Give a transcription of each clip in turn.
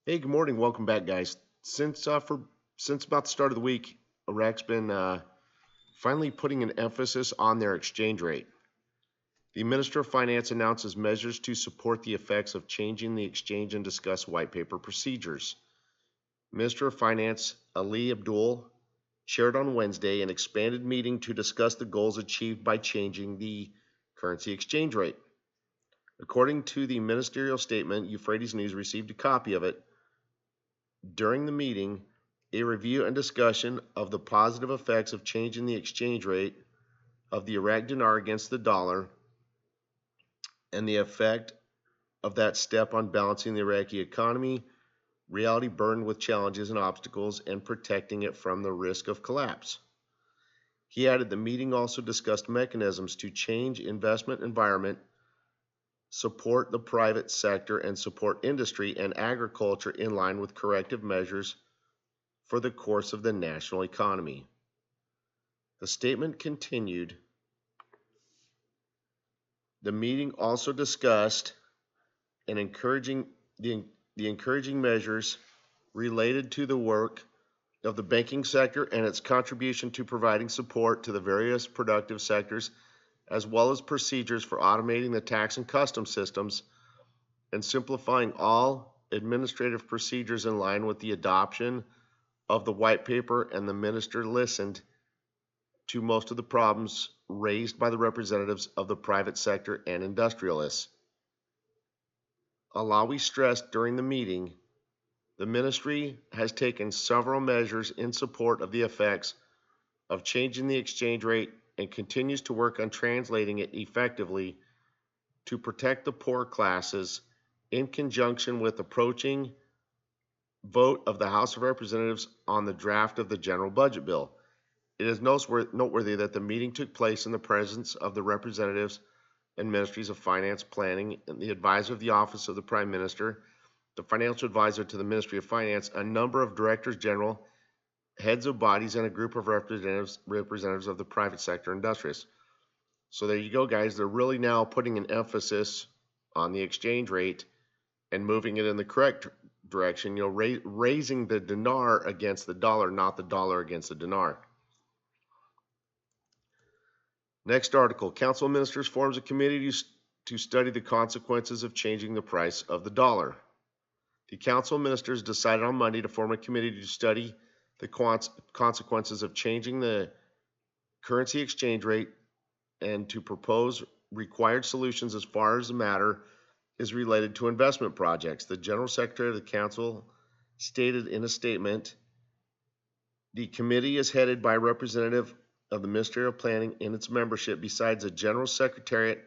Hey, good morning. Welcome back, guys. Since about the start of the week, Iraq's been finally putting an emphasis on their exchange rate. The Minister of Finance announces measures to support the effects of changing the exchange and discuss white paper procedures. Minister of Finance Ali Abdul chaired on Wednesday an expanded meeting to discuss the goals achieved by changing the currency exchange rate. According to the ministerial statement, Euphrates News received a copy of it. During the meeting, a review and discussion of the positive effects of changing the exchange rate of the Iraq dinar against the dollar and the effect of that step on balancing the Iraqi economy, reality burdened with challenges and obstacles, and protecting it from the risk of collapse. He added the meeting also discussed mechanisms to change investment environment, support the private sector, and support industry and agriculture in line with corrective measures for the course of the national economy. The statement continued. The meeting also discussed an encouraging the encouraging measures related to the work of the banking sector and its contribution to providing support to the various productive sectors, as well as procedures for automating the tax and customs systems and simplifying all administrative procedures in line with the adoption of the white paper. And the minister listened to most of the problems raised by the representatives of the private sector and industrialists. Alawi stressed during the meeting, the ministry has taken several measures in support of the effects of changing the exchange rate and continues to work on translating it effectively to protect the poor classes in conjunction with approaching vote of the House of Representatives on the draft of the general budget bill. It is noteworthy that the meeting took place in the presence of the representatives and ministries of finance, planning, and the advisor of the office of the prime minister, the financial advisor to the Ministry of Finance, a number of directors general, heads of bodies, and a group of representatives of the private sector industrialists. So there you go, guys. They're really now putting an emphasis on the exchange rate and moving it in the correct direction, raising the dinar against the dollar, not the dollar against the dinar. Next article, Council of Ministers forms a committee to study the consequences of changing the price of the dollar. The Council of Ministers decided on Monday to form a committee to study the consequences of changing the currency exchange rate and to propose required solutions as far as the matter is related to investment projects. The General Secretary of the Council stated in a statement, the committee is headed by a representative of the Ministry of Planning in its membership. Besides the General Secretariat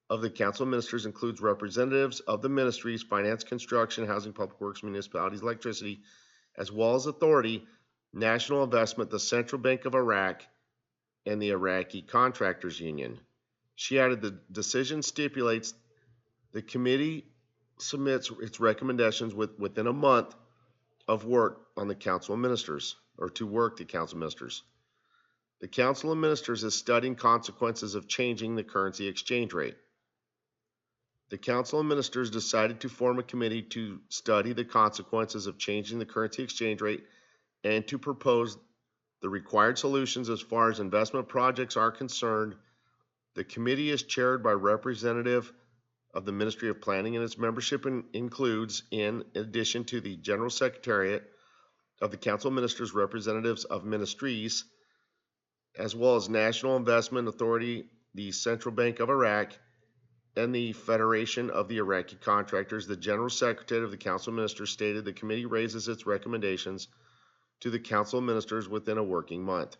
of the Council of Ministers includes representatives of the ministries, finance, construction, housing, public works, municipalities, electricity, as well as authority, national investment, the Central Bank of Iraq, and the Iraqi Contractors Union. She added the decision stipulates the committee submits its recommendations within a month of work on the Council of Ministers, or to work the Council of Ministers. The Council of Ministers is studying consequences of changing the currency exchange rate. The Council of Ministers decided to form a committee to study the consequences of changing the currency exchange rate and to propose the required solutions as far as investment projects are concerned. The committee is chaired by a representative of the Ministry of Planning, and its membership includes, in addition to the General Secretariat of the Council of Ministers, representatives of ministries, as well as National Investment Authority, the Central Bank of Iraq, and the Federation of the Iraqi Contractors. The General Secretary of the Council of Ministers stated the committee raises its recommendations to the Council of Ministers within a working month.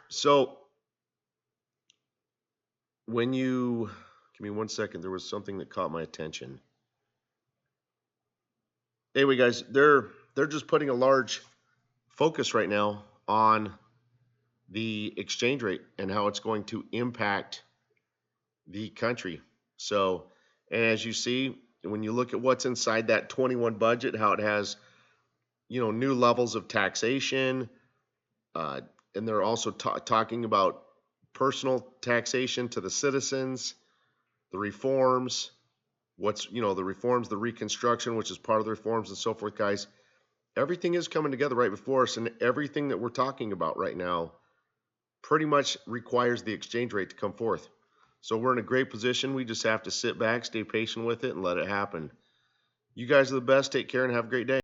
So, when you give me 1 second, there was something that caught my attention. Anyway, guys, they're just putting a large focus right now on the exchange rate and how it's going to impact the country. So, and as you see, when you look at what's inside that 21 budget, how it has, new levels of taxation, and they're also talking about personal taxation to the citizens, the reforms, what's, the reforms, the reconstruction, which is part of the reforms and so forth, guys. Everything is coming together right before us, and everything that we're talking about right now pretty much requires the exchange rate to come forth. So we're in a great position. We just have to sit back, stay patient with it, and let it happen. You guys are the best. Take care and have a great day.